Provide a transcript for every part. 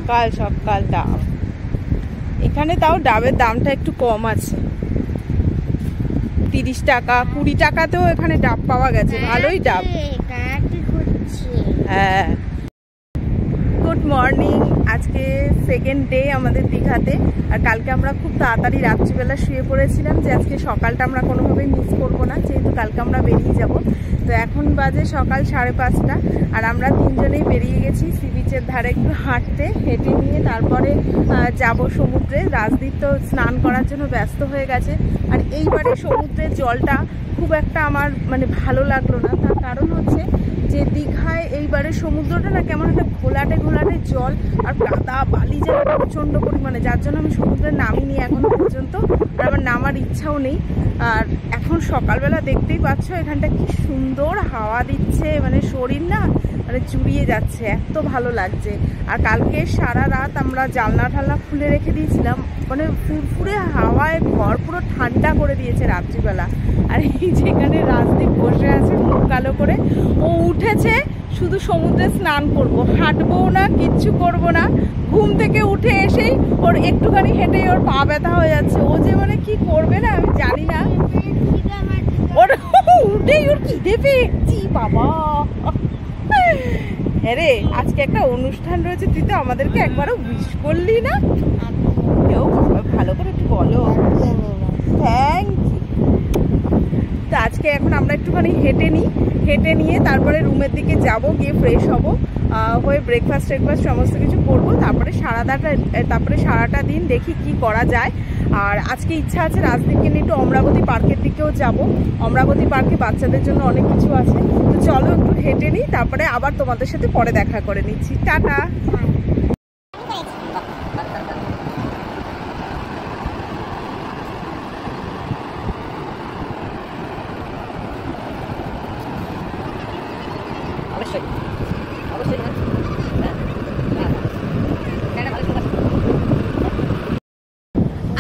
সকাল সকাল ডাব। এখানে তাও ডাবের দামটা একটু কম আছে, 30 টাকা 20 টাকাতেও এখানে ডাব পাওয়া গেছে, ভালোই ডাব। হ্যাঁ, গুড মর্নিং। আজকে সেকেন্ড ডে আমাদের দীঘাতে। আর কালকে আমরা খুব তাড়াতাড়ি রাত্রিবেলা শুয়ে পড়েছিলাম যে আজকে সকালটা আমরা কোনোভাবেই মিস করবো না, যেহেতু কালকে আমরা বেরিয়ে যাব। তো এখন বাজে সকাল 5:30, আর আমরা তিনজনেই বেরিয়ে গেছি সি বিচের ধারে একটু হাঁটতে। হেঁটে নিয়ে তারপরে যাব সমুদ্রে। রাজদীপ তো স্নান করার জন্য ব্যস্ত হয়ে গেছে। আর এইবারে সমুদ্রের জলটা খুব একটা আমার মানে ভালো লাগলো না। তার কারণ হচ্ছে যে দীঘায় এইবারে সমুদ্রটা না কেমন একটা ঘোলাটে ঘোলাটে জল, আর কাদা বালি যেন প্রচণ্ড পরিমাণে, যার জন্য আমি সমুদ্রে নামিনি এখনো পর্যন্ত, আর আমার নামার ইচ্ছাও নেই। আর এখন সকালবেলা দেখতেই পাচ্ছ এখানটা কি সুন্দর হাওয়া দিচ্ছে, মানে শরীর না মানে জুড়িয়ে যাচ্ছে, এত ভালো লাগছে। আর কালকে সারা রাত আমরা জানলা ঠাল্লা খুলে রেখে দিয়েছিলাম, মানে ফুরফুরে হাওয়ায় ঘর পুরো ঠান্ডা করে দিয়েছে রাত্রিবেলা। আর এই যেখানে রাজদীপ বসে আছে মুখ কালো করে, ও উঠেছে শুধু সমুদ্রে স্নান করব, হাঁটবো না, কিচ্ছু করব না। ঘুম থেকে উঠে এসেই ওর একটুখানি হেঁটেই ওর পা ব্যথা হয়ে যাচ্ছে। ও যে মানে কি করবে না আমি জানি না, ওর উঠেই ওর খিদে পেয়েছি বাবা। হ্যাঁ রে, আজকে একটা অনুষ্ঠান রয়েছে, তুই তো আমাদেরকে একবারও উইশ করলি না। কেউ ভালো করে একটু বলো। Thank you. তো আজকে এখন আমরা একটুখানি হেঁটে নিয়ে তারপরে রুমের দিকে যাব, গিয়ে ফ্রেশ হব, হয়ে ব্রেকফাস্ট সমস্ত কিছু করবো। তারপরে সারাটা দিন দেখি কি করা যায়। আর আজকে ইচ্ছা আছে রাজদীপকে নিয়ে একটু অমরাবতী পার্কের দিকেও যাব। অমরাবতী পার্কে বাচ্চাদের জন্য অনেক কিছু আছে। তো চলো একটু হেঁটে নিই, তারপরে আবার তোমাদের সাথে পরে দেখা করে নিচ্ছি। টাটা।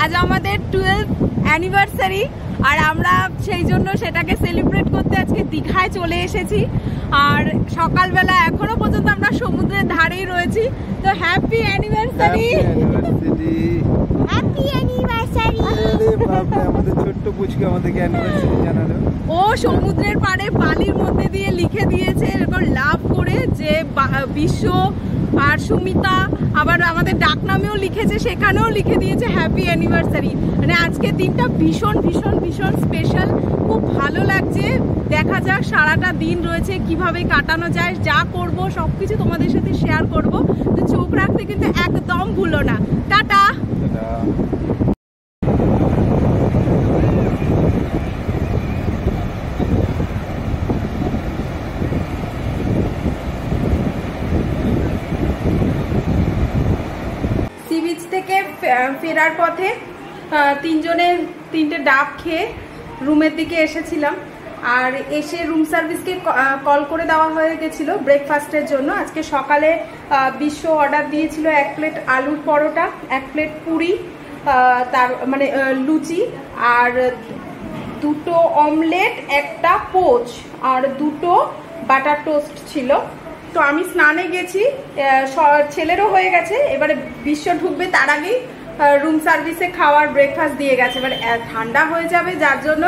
আজ আমাদের 12th অ্যানিভার্সারি, আর আমরা সেই জন্য সেটাকে সেলিব্রেট করতে আজকে দীঘায় চলে এসেছি। আর সকালবেলা এখনো পর্যন্ত আমরা সমুদ্রের ধারেই রয়েছি। তো হ্যাপি অ্যানিভার্সারি, হ্যাপি অ্যানিভার্সারি। আমাদের ছোট্ট পুচকে আমাদেরকে অ্যানিভার্সারি জানালো। ও সমুদ্রের পাড়ে বালির মধ্যে দিয়ে লিখে দিয়েছে এরকম লাভ করে যে বিশ্ব আর সুমিতা, আবার আমাদের ডাক নামেও লিখেছে, সেখানেও লিখে দিয়েছে হ্যাপি অ্যানিভার্সারি। মানে আজকে দিনটা ভীষণ ভীষণ ভীষণ স্পেশাল, খুব ভালো লাগছে। দেখা যাক সারাটা দিন রয়েছে কিভাবে কাটানো যায়, যা করব সবকিছু তোমাদের সাথে শেয়ার করব। তো চোখ রাখতে কিন্তু একদম ভুলো না। টাটা। সি বিচ থেকে ফেরার পথে তিনজনে 3টে ডাব খেয়ে রুমের দিকে এসেছিলাম। আর এসে রুম সার্ভিসকে কল করে দেওয়া হয়ে গেছিলো ব্রেকফাস্টের জন্য। আজকে সকালে বিশ্ব অর্ডার দিয়েছিল 1 প্লেট আলুর পরোটা, 1 প্লেট পুরি, তার মানে লুচি, আর 2টো অমলেট, 1টা পোচ, আর 2টো বাটার টোস্ট ছিল। তো আমি স্নানে গেছি, ছেলেরও হয়ে গেছে, এবারে বিশ্ব ঢুকবে তার আগেই রুম সার্ভিসে খাওয়ার ব্রেকফাস্ট দিয়ে গেছে। এবারে ঠান্ডা হয়ে যাবে, যার জন্য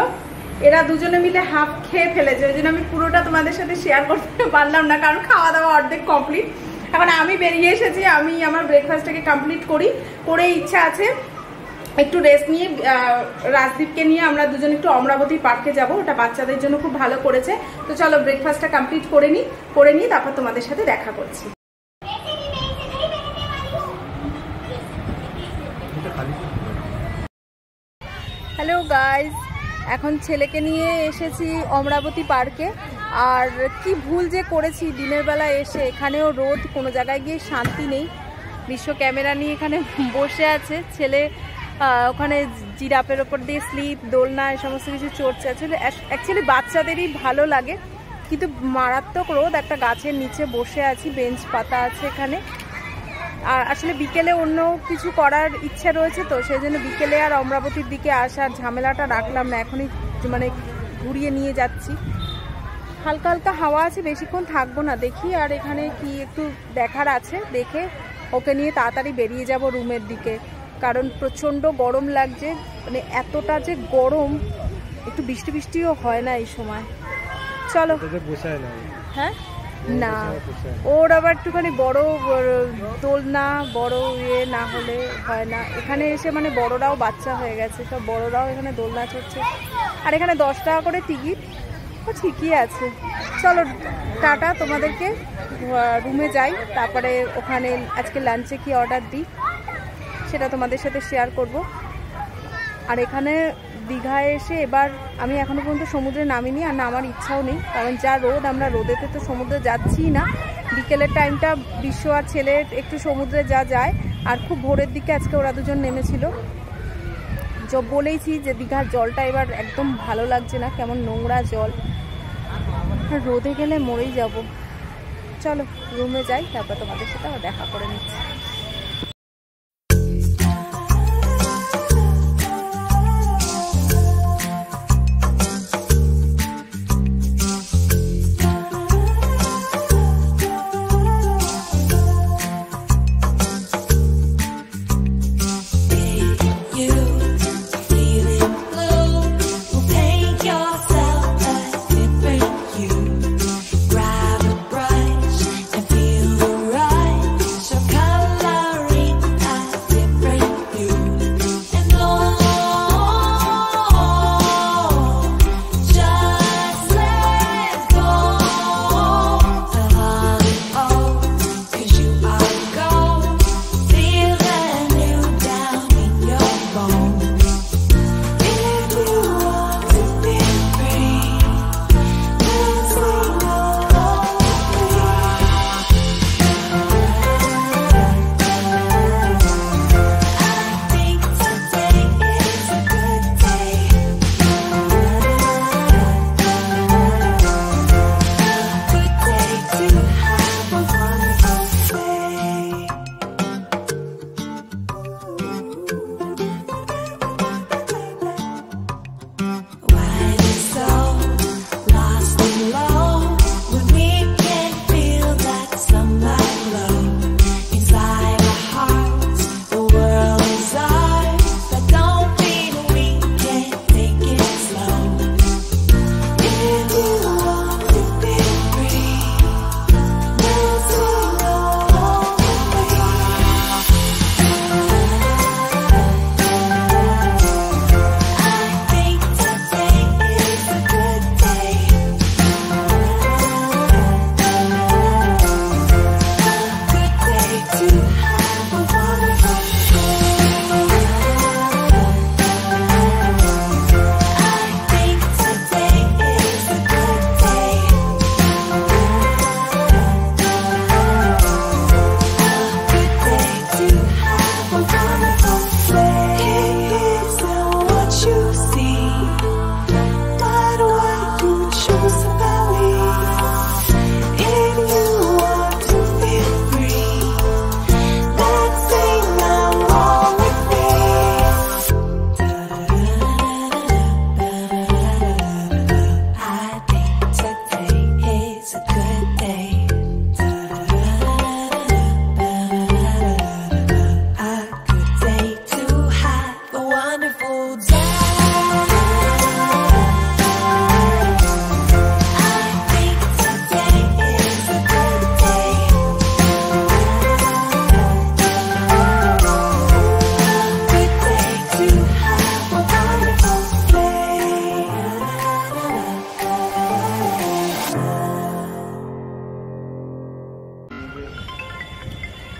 এরা দুজনে মিলে হাফ খেয়ে ফেলেছে, ওই জন্য আমি পুরোটা তোমাদের সাথে শেয়ার করতে পারলাম না, কারণ খাওয়া দাওয়া অর্ধেক কমপ্লিট। এখন আমি বেরিয়ে এসেছি, আমি আমার ব্রেকফাস্টটাকে কমপ্লিট করে ইচ্ছা আছে একটু রেস্ট নিয়ে রাজদীপকে নিয়ে আমরা দুজন একটু অমরাবতী পার্কে যাব, ওটা বাচ্চাদের জন্য খুব ভালো করেছে। তো চলো ব্রেকফাস্টটা কমপ্লিট করে নিই তারপর তোমাদের সাথে দেখা করছি। হ্যালো গাইজ, এখন ছেলেকে নিয়ে এসেছি অমরাবতী পার্কে। আর কি ভুল যে করেছি দিনের বেলা এসে, এখানেও রোদ, কোনো জায়গায় গিয়ে শান্তি নেই। বিশ্ব ক্যামেরা নিয়ে এখানে বসে আছে, ছেলে ওখানে জিরাফের ওপর দিয়ে স্লিপ, দোলনা, এই সমস্ত কিছু চড়ছে। অ্যাকচুয়ালি বাচ্চাদেরই ভালো লাগে, কিন্তু মারাত্মক রোদ। একটা গাছের নিচে বসে আছি, বেঞ্চ পাতা আছে এখানে। আর আসলে বিকেলে অন্য কিছু করার ইচ্ছা রয়েছে, তো সেই জন্য বিকেলে আর অমরাবতীর দিকে আসার ঝামেলাটা রাখলাম না, এখনই মানে ঘুরিয়ে নিয়ে যাচ্ছি। হালকা হালকা হাওয়া আছে, বেশিক্ষণ থাকবো না, দেখি। আর এখানে কি একটু দেখার আছে, দেখে ওকে নিয়ে তাড়াতাড়ি বেরিয়ে যাব রুমের দিকে, কারণ প্রচণ্ড গরম লাগছে। মানে এতটা যে গরম, একটু বৃষ্টি বৃষ্টিও হয় না এই সময়। চলো। হ্যাঁ না, ওর আবার একটুখানি বড় দোলনা, বড় ইয়ে না হলে হয় না। এখানে এসে মানে বড়রাও বাচ্চা হয়ে গেছে, সব বড়রাও এখানে দোলনা চড়ছে। আর এখানে 10 টাকা করে টিকিট, ও ঠিকই আছে। চলো টাটা, তোমাদেরকে রুমে যাই, তারপরে ওখানে আজকে লাঞ্চে কি অর্ডার দিই সেটা তোমাদের সাথে শেয়ার করব। আর এখানে দীঘায় এসে এবার আমি এখনো পর্যন্ত সমুদ্রে নামিনি, আর নামার ইচ্ছাও নেই, কারণ যা রোদ, আমরা রোদেতে তো সমুদ্রে যাচ্ছি না। বিকেলের টাইমটা বিশ্ব আর ছেলে একটু সমুদ্রে যায়, আর খুব ভোরের দিকে আজকে ওরা দুজন নেমেছিল। বলেইছি যে দীঘার জলটা এবার একদম ভালো লাগছে না, কেমন নোংরা জল, রোদে গেলে মরেই যাব। চলো রুমে যাই, তারপর তোমাদের সাথে আবার দেখা করে নিচ্ছি।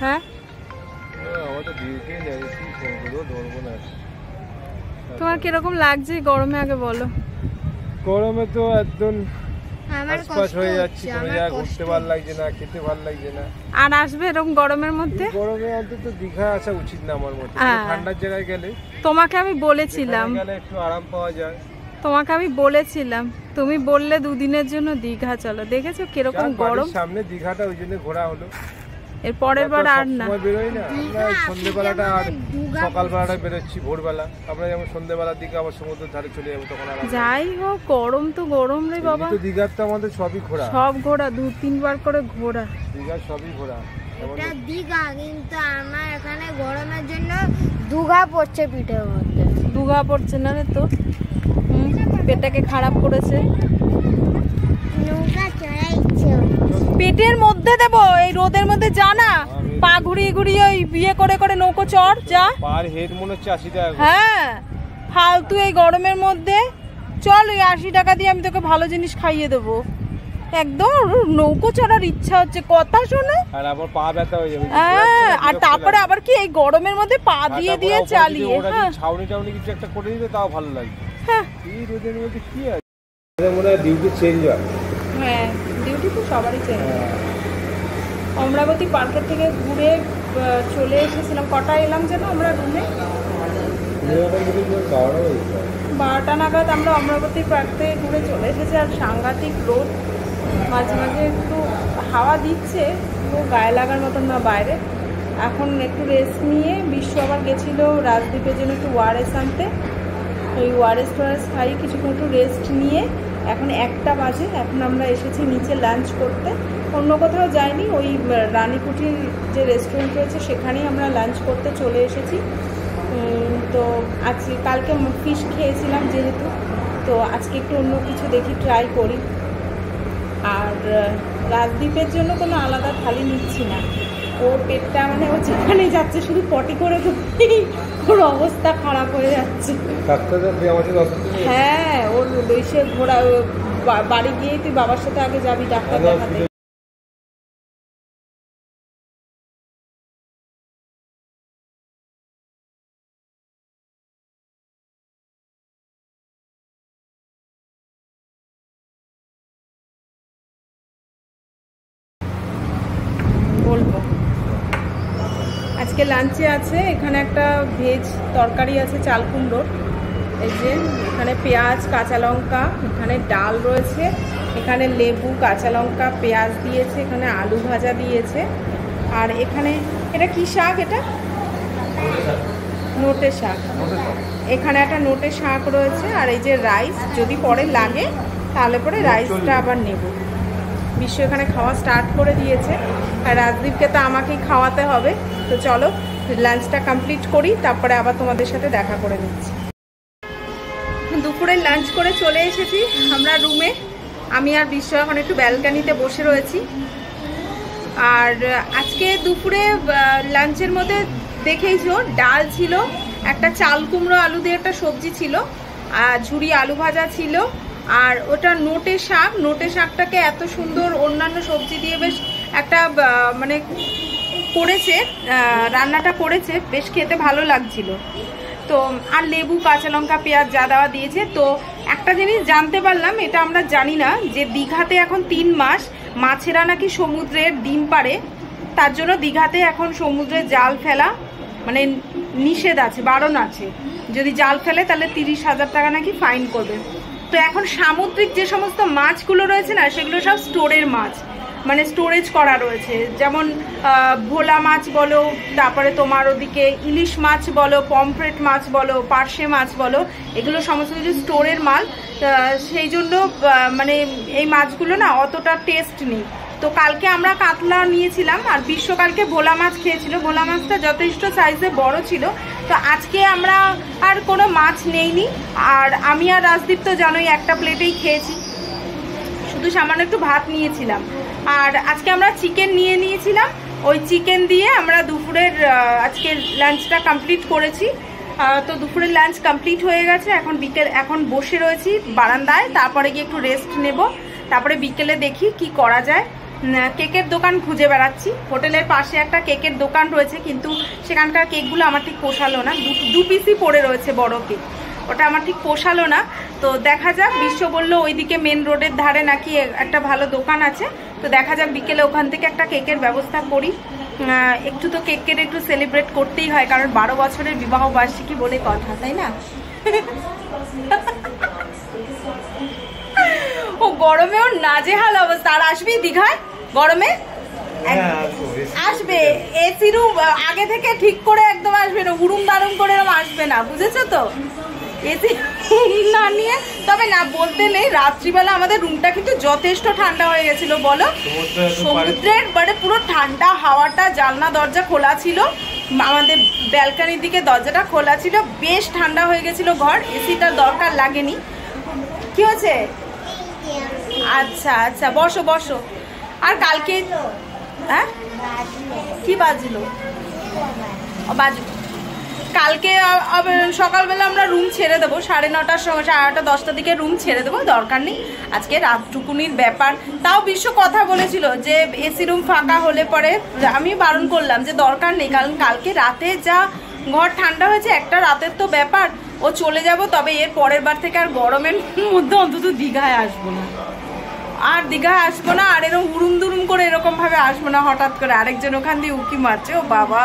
হ্যাঁ তোমার কিরকম লাগছে গরমে আগে বলো। গরমে তো একদম হাঁসফাঁস হয়ে যাচ্ছে, কোনো জায়গায় ঘুরতে ভালো লাগছে না, খেতে ভালো লাগছে না। আর আসবে এরকম গরমের মধ্যে? গরমে অন্তত দীঘা আসা উচিত না আমার মতে। ঠান্ডার জায়গায় গেলে তোমাকে আমি বলেছিলাম একটু আরাম পাওয়া যায়। তোমাকে আমি বলেছিলাম, তুমি বললে দুদিনের জন্য দীঘা চলো। দেখেছো কিরকম গরম। সামনে দীঘাটা ওই জন্য ঘোরা হলো, এর পরের বার আর না। বেরোই না আমরা, সন্ধ্যেবেলাটা আর সকালবেলাটা বেরোচ্ছি ভোরবেলা। আমরা যেমন সন্ধ্যেবেলার দিকে আবার সমুদ্রের ধারে চলে যাবো, তখন যাই হোক গরম তো গরম রে বাবা। দীঘার তো আমাদের সবই ঘোরা, সব ঘোরা, 2-3 বার করে ঘোরা। দীঘার সবই ঘোরা। এটা দীঘা, কিন্তু আমার এখানে গরমের জন্য দুঘা পড়ছে পিঠের মধ্যে। দুঘা পড়ছে না রে তো, পেটটাকে খারাপ করেছে। নৌকা চড়াই ইচ্ছে পেটের মধ্যে দেবো এই রোদের মধ্যে, জানা পা ঘুরিয়ে ঘুরিয়ে ওই বিয়ে করে করে নৌকো চড় যা। পার হেড মনে হচ্ছে 80 টাকা। হ্যাঁ ফালতু এই গরমের মধ্যে চল, ওই 80 টাকা দিয়ে আমি তোকে ভালো জিনিস খাইয়ে দেবো। একদম নৌকো চড়ার ইচ্ছা হচ্ছে, কথা শোনো। আর আমার পা ব্যথা হয়ে যাবে। হ্যাঁ, আর তারপরে আবার কি এই গরমের মধ্যে পা দিয়ে দিয়ে চালিয়ে, হ্যাঁ ছাউনি টাউনি কিছু একটা করে দিতে তাও ভালো লাগে। হ্যাঁ এই রোদের মধ্যে কি আছে, মনে হয় ডিউটি চেঞ্জ হয়। হ্যাঁ ডিউটি তো সবারই চেঞ্জ হয়। অমরাবতী পার্কের থেকে ঘুরে চলে এসেছিলাম, কটায় এলাম যেন আমরা রুমে? 12টা নাগাদ আমরা অমরাবতী পার্ক থেকে ঘুরে চলে এসেছি। আর সাংঘাতিক রোদ, মাঝে মাঝে একটু হাওয়া দিচ্ছে, ও গায়ে লাগার মতন না বাইরে। এখন একটু রেস্ট নিয়ে বিশ্ব আবার গেছিলো রাজদ্বীপের জন্য একটু ওয়ারেস আনতে, ওই ওয়ারেস খাই কিছুক্ষণ একটু রেস্ট নিয়ে এখন 1টা বাজে। এখন আমরা এসেছি নিচে লাঞ্চ করতে, অন্য কোথাও যাইনি, ওই রানীকুঠির যে রেস্টুরেন্ট রয়েছে সেখানেই আমরা লাঞ্চ করতে চলে এসেছি। তো আজকে কালকে ফিশ খেয়েছিলাম যেহেতু, তো আজকে একটু অন্য কিছু দেখি ট্রাই করি। আর রাজদ্বীপের জন্য কোনো আলাদা থালি নিচ্ছি না, ওর পেটটা মানে ও যেখানে যাচ্ছে শুধু পটি করে ঢুকতেই ওর অবস্থা খারাপ হয়ে যাচ্ছে। হ্যাঁ ওর সে ঘোরা, বাড়ি গিয়ে তুই বাবার সাথে আগে যাবি ডাক্তার দেখাতে। বলবো আজকে লাঞ্চে আছে এখানে একটা ভেজ তরকারি আছে, চাল কুমড়োর, এই যে এখানে পেঁয়াজ কাঁচা লঙ্কা, এখানে ডাল রয়েছে, এখানে লেবু কাঁচা লঙ্কা পেঁয়াজ দিয়েছে, এখানে আলু ভাজা দিয়েছে। আর এখানে এটা কি শাক? এটা নোটে শাক, এখানে একটা নোটে শাক রয়েছে। আর এই যে রাইস, যদি পরে লাগে তাহলে পরে রাইসটা আবার নেব। বিশ্ব এখানে খাওয়া স্টার্ট করে দিয়েছে, আর রাজদীপকে তো আমাকেই খাওয়াতে হবে। তো চলো লাঞ্চটা কমপ্লিট করি, তারপরে আবার তোমাদের সাথে দেখা করে নিচ্ছি। দুপুরের লাঞ্চ করে চলে এসেছি আমরা রুমে, আমি আর বিশ্ব এখন একটু ব্যালকানিতে বসে রয়েছি। আর আজকে দুপুরে লাঞ্চের মধ্যে দেখেইছো ডাল ছিল, একটা চাল কুমড়ো আলু দিয়ে একটা সবজি ছিল, আর ঝুরি আলু ভাজা ছিল, আর ওটা নোটে শাক। নোটে শাকটাকে এত সুন্দর অন্যান্য সবজি দিয়ে বেশ একটা মানে করেছে, রান্নাটা করেছে, বেশ খেতে ভালো লাগছিল। তো আর লেবু কাঁচা লঙ্কা পেঁয়াজ যা দেওয়া দিয়েছে। তো একটা জিনিস জানতে পারলাম, এটা আমরা জানি না, যে দীঘাতে এখন 3 মাস মাছেরা নাকি সমুদ্রের ডিম পাড়ে, তার জন্য দীঘাতে এখন সমুদ্রে জাল ফেলা মানে নিষেধ আছে, বারণ আছে। যদি জাল ফেলে তাহলে 30,000 টাকা নাকি ফাইন করবে। তো এখন সামুদ্রিক যে সমস্ত মাছগুলো রয়েছে না, সেগুলো সব স্টোরের মাছ, মানে স্টোরেজ করা রয়েছে। যেমন ভোলা মাছ বলো, তারপরে তোমার ওদিকে ইলিশ মাছ বলো, পমফ্রেট মাছ বলো, পার্শে মাছ বলো, এগুলো সমস্ত কিছু স্টোরের মাল। সেই জন্য মানে এই মাছগুলো না অতটা টেস্ট নেই। তো কালকে আমরা কাতলা নিয়েছিলাম, আর বিশ্বকালকে ভোলা মাছ খেয়েছিল। ভোলা মাছটা যথেষ্ট সাইজে বড় ছিল। তো আজকে আমরা আর কোনো মাছ নেইনি, আর আমি আর রাজদীপ তো জানোই একটা প্লেটেই খেয়েছি, শুধু সামান্য একটু ভাত নিয়েছিলাম। আর আজকে আমরা চিকেন নিয়ে নিয়েছিলাম, ওই চিকেন দিয়ে আমরা দুপুরের আজকে লাঞ্চটা কমপ্লিট করেছি। তো দুপুরের লাঞ্চ কমপ্লিট হয়ে গেছে, এখন বসে রয়েছি বারান্দায়, তারপরে গিয়ে একটু রেস্ট নেব, তারপরে বিকেলে দেখি কি করা যায়। কেকের দোকান খুঁজে বেড়াচ্ছি, হোটেলের পাশে একটা কেকের দোকান রয়েছে, কিন্তু সেখানকার কেকগুলো আমার ঠিক পোষালো না, 2 পিসই পড়ে রয়েছে বড় কেক, ওটা আমার ঠিক পোষালো না। তো দেখা যাক, বিশ্ব বললো ওইদিকে মেন রোডের ধারে নাকি একটা ভালো দোকান আছে, তো দেখা যাক বিকেলে ওখান থেকে একটা কেকের ব্যবস্থা করি। একটু তো কেকের একটু সেলিব্রেট করতেই হয়, কারণ 12 বছরের বিবাহ বার্ষিকী বলে কথা, তাই না? ও গরমে ওর নাজেহাল অবস্থা। আর আসবি দীঘায় গরমে? আসবে, এসি রুম আগে থেকে ঠিক করে একদম আসবে না, হুড়ুম দারুম করে আসবে না, বুঝেছো তো? এসি না নিয়ে, তবে না বলতে নেই, রাত্রিবেলা আমাদের রুমটা কিন্তু যথেষ্ট ঠান্ডা হয়ে গেছিল বলো। সমুদ্রের মানে পুরো ঠান্ডা হাওয়াটা, জানলা দরজা খোলা ছিল, আমাদের ব্যালকনির দিকে দরজাটা খোলা ছিল, বেশ ঠান্ডা হয়ে গেছিল ঘর। এসিটার দরকার লাগেনি। কি হয়েছে? আচ্ছা আচ্ছা, বসো বসো। আর কালকে হ্যাঁ কি বাজলো? বাজলো। কালকে সকালবেলা আমরা রুম ছেড়ে দেবো 9:30টার সময়, 9:30 10টার দিকে রুম ছেড়ে দেবো, দরকার নেই আজকে রাতটুকুনির ব্যাপার। তাও বিশ্ব কথা বলেছিল যে এসি রুম ফাঁকা হলে পরে, আমি বারণ করলাম যে দরকার নেই, কারণ কালকে রাতে যা ঘর ঠান্ডা হয়েছে, একটা রাতের তো ব্যাপার, ও চলে যাব। তবে এর পরের বার থেকে আর গরমের মধ্যে অন্তত দীঘায় আসবো না, আর দীঘায় আসবো না, আর এরকম হুড়ুম দুরুম করে এরকম ভাবে আসবো না হঠাৎ করে। আরেকজন ওখান দিয়ে উকি মারছে, ও বাবা।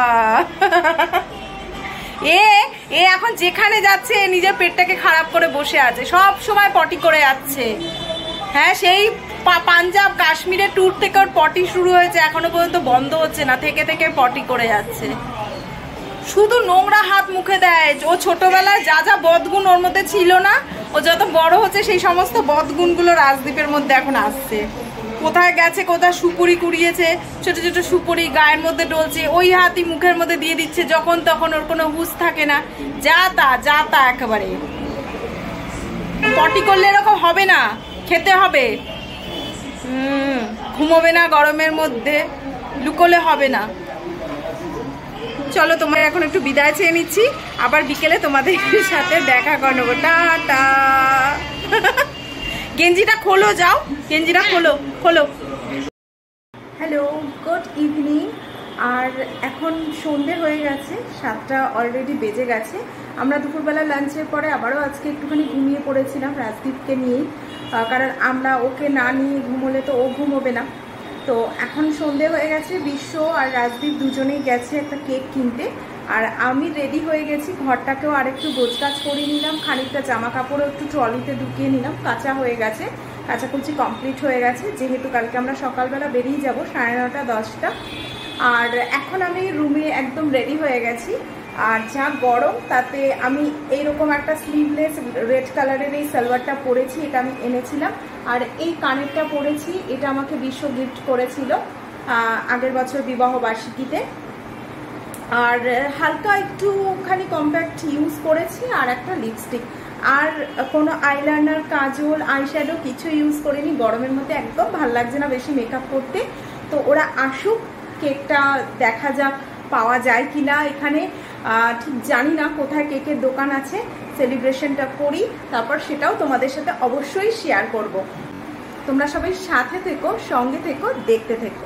এ এখন যেখানে যাচ্ছে নিজের পেটটাকে খারাপ করে বসে আছে, সব সময় পটি করে যাচ্ছে। হ্যাঁ, সেই পাঞ্জাব কাশ্মীরের ট্যুর থেকে ওর পটি শুরু হয়েছে, এখনো পর্যন্ত বন্ধ হচ্ছে না, থেকে থেকে পটি করে যাচ্ছে, শুধু নোংরা হাত মুখে দেয়। ও ছোটবেলায় যা যা বদগুণ ওর মধ্যে ছিল না, ও যত বড় হচ্ছে সেই সমস্ত বদগুণগুলো রাজদীপের মধ্যে এখন আসছে। কোথায় গেছে, কোথায় সুপুরি কুড়িয়েছে, ছোট ছোট সুপুরি গায়ের মধ্যে ডলছে, ওই হাতই মুখের মধ্যে দিয়ে দিচ্ছে যখন তখন, ওর কোনো হুঁশ থাকে না, যা তা একেবারে। পটি করলে এরকম হবে না, খেতে হবে। ঘুমোবে না গরমের মধ্যে, লুকোলে হবে না। চলো, তোমার এখন একটু বিদায় চেয়ে নিচ্ছি, আবার বিকেলে তোমাদের সাথে দেখা করে নেবো। টাটা। গেঞ্জিটা খোলো, যাও গেঞ্জিটা খোলো। Hello, good evening. আর এখন সন্ধে হয়ে গেছে, 7টা অলরেডি বেজে গেছে। আমরা দুপুরবেলা লাঞ্চের পরে আবারও আজকে একটুখানি ঘুমিয়ে পড়েছিলাম রাজদীপকে নিয়েই, কারণ আমরা ওকে না নিয়ে ঘুমোলে তো ও ঘুমোবে না। তো এখন সন্ধে হয়ে গেছে, বিশ্ব আর রাজদীপ দুজনেই গেছে একটা কেক কিনতে, আর আমি রেডি হয়ে গেছি। ঘরটাকেও আরেকটু গোছগাছ করে নিলাম, খানিকটা জামা কাপড়ও একটু ট্রলিতে ঢুকিয়ে নিলাম, কাঁচা হয়ে গেছে, কাচাকুচি কমপ্লিট হয়ে গেছে, যেহেতু কালকে আমরা সকালবেলা বেরিয়ে যাব 9:30 10টা। আর এখন আমি রুমে একদম রেডি হয়ে গেছি। আর যা গরম, তাতে আমি এইরকম একটা স্লিভলেস রেড কালারের এই সালোয়ারটা পরেছি, এটা আমি এনেছিলাম। আর এই কানেরটা পরেছি, এটা আমাকে বিশ্ব গিফট করেছিল আগের বছর বিবাহ বার্ষিকীতে। আর হালকা একটুখানি কম্প্যাক্ট ইউজ করেছি, আর একটা লিপস্টিক, আর কোনো আইলাইনার, কাজল, আইশ্যাডো কিছু ইউজ করিনি। গরমের মধ্যে একদম ভাল লাগছে না বেশি মেকআপ করতে। তো ওরা আসুক, কেকটা দেখা যাক পাওয়া যায় কি না এখানে, ঠিক জানি না কোথায় কেকের দোকান আছে। সেলিব্রেশনটা করি, তারপর সেটাও তোমাদের সাথে অবশ্যই শেয়ার করব। তোমরা সবাই সাথে থেকো, সঙ্গে থেকো, দেখতে থেকো।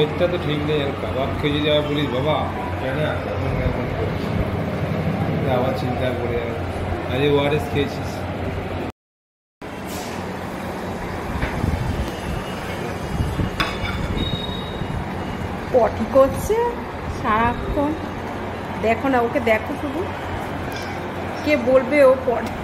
পেটটা তো ঠিক নেই, আর কাবাব খেয়ে যদি আবার বলিস বাবা কেন আবার চিন্তা করে আজ ওআরএস খেয়েছিস। পটি করছে সারাক্ষণ, দেখো না ওকে, দেখো শুধু, কে বলবে ও পটি।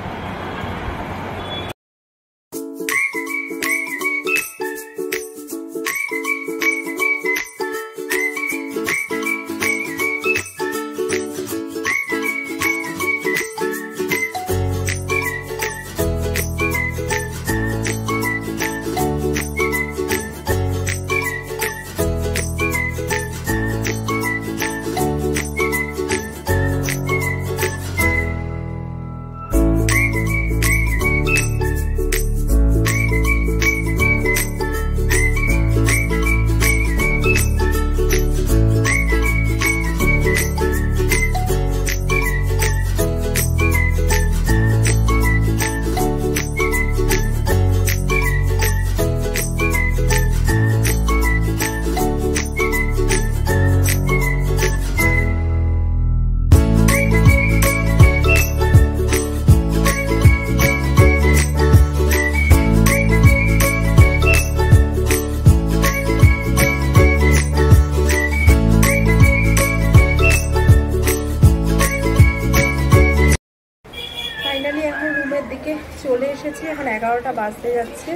দিকে চলে এসেছি, এখন 11টা বাজতে যাচ্ছে।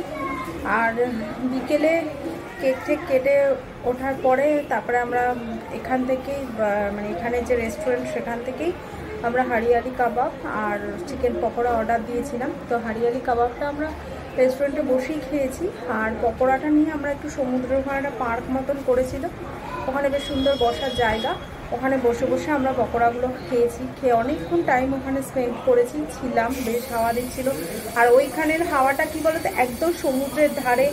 আর বিকেলে কেক ঠেক কেটে ওঠার পরে তারপরে আমরা এখান থেকেই মানে এখানে যে রেস্টুরেন্ট সেখান থেকেই আমরা হারিয়ালি কাবাব আর চিকেন পকোড়া অর্ডার দিয়েছিলাম। তো হারিয়ালি কাবাবটা আমরা রেস্টুরেন্টে বসেই খেয়েছি, আর পকোড়াটা নিয়ে আমরা একটু সমুদ্রের ওখানে একটা পার্ক মতন করেছিল, ওখানে বেশ সুন্দর বসার জায়গা, ওখানে বসে বসে আমরা পকোড়াগুলো খেয়েছি। খেয়ে অনেকক্ষণ টাইম ওখানে স্পেন্ড করেছি, ছিলাম, বেশ হাওয়া দিচ্ছিল। আর ওইখানের হাওয়াটা কি বলতো, একদম সমুদ্রের ধারে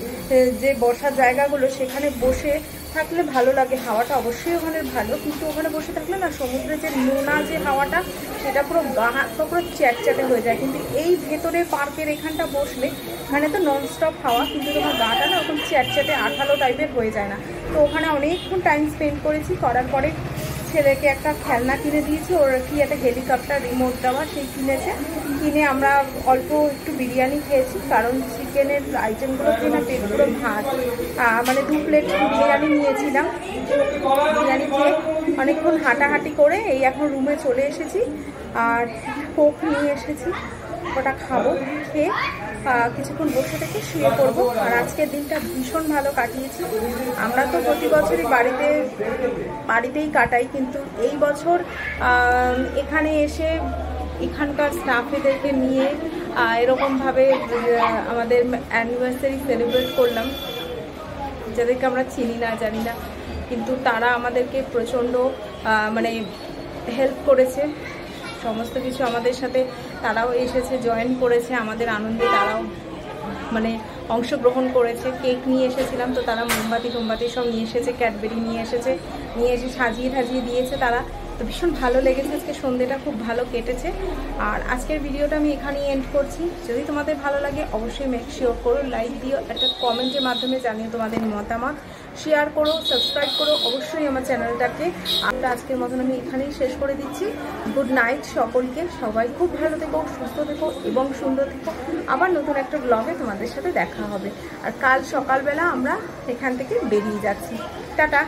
যে বসার জায়গাগুলো সেখানে বসে থাকলে ভালো লাগে, হাওয়াটা অবশ্যই ওখানে ভালো, কিন্তু ওখানে বসে থাকলে না সমুদ্রের যে নোনা যে হাওয়াটা সেটা পুরো গা হাত পা পুরো চ্যাটচ্যাটে হয়ে যায়। কিন্তু এই ভেতরে পার্কের এখানটা বসলে এখানে তো ননস্টপ হাওয়া, কিন্তু তোমার গাটা না ওরকম চ্যাটচ্যাটে আঠালো টাইপের হয়ে যায় না। তো ওখানে অনেকক্ষণ টাইম স্পেন্ড করেছি, করার পরে ছেলেকে একটা খেলনা কিনে দিয়েছি, ওর কি একটা হেলিকপ্টার রিমোট দেওয়া সেই কিনেছে, কিনে আমরা অল্প একটু বিরিয়ানি খেয়েছি, কারণ চিকেনের আইটেমগুলো খেয়ে না পেট পুরো ভাত, মানে 2 প্লেট বিরিয়ানি নিয়েছিলাম। বিরিয়ানি খেয়ে অনেকক্ষণ হাঁটাহাঁটি করে এই এখন রুমে চলে এসেছি, আর কোক নিয়ে এসেছি, ওটা খাবো, খেয়ে কিছুক্ষণ বসে থেকে শুয়ে পড়বো। আর আজকের দিনটা ভীষণ ভালো কাটিয়েছি। আমরা তো প্রতি বছরই বাড়িতেই কাটাই, কিন্তু এই বছর এখানে এসে এখানকার স্টাফেদেরকে নিয়ে এরকমভাবে আমাদের অ্যানিভার্সারি সেলিব্রেট করলাম, যাদেরকে আমরা চিনি না জানি না, কিন্তু তারা আমাদেরকে প্রচণ্ড মানে হেল্প করেছে, সমস্ত কিছু আমাদের সাথে তারাও এসেছে, জয়েন করেছে আমাদের আনন্দে, তারাও মানে অংশগ্রহণ করেছে। কেক নিয়ে এসেছিলাম, তো তারা মোমবাতি সব নিয়ে এসেছে, ক্যাডবেরি নিয়ে এসে সাজিয়ে ঠাজিয়ে দিয়েছে তারা। তো ভীষণ ভালো লেগেছে, আজকে সন্ধ্যেটা খুব ভালো কেটেছে। আর আজকের ভিডিওটা আমি এখানেই এন্ড করছি। যদি তোমাদের ভালো লাগে অবশ্যই মেক শিওর করো, লাইক দিও, একটা কমেন্টের মাধ্যমে জানিও তোমাদের মতামত, শেয়ার করো, সাবস্ক্রাইব করো অবশ্যই আমার চ্যানেলটাকে। আমরা আজকের মতন আমি এখানেই শেষ করে দিচ্ছি। গুড নাইট সকলকে, সবাই খুব ভালো থেকো, সুস্থ থেকো এবং সুন্দর থেকো। আবার নতুন একটা ব্লগে তোমাদের সাথে দেখা হবে। আর কাল সকালবেলা আমরা এখান থেকে বেরিয়ে যাচ্ছি। টাটা।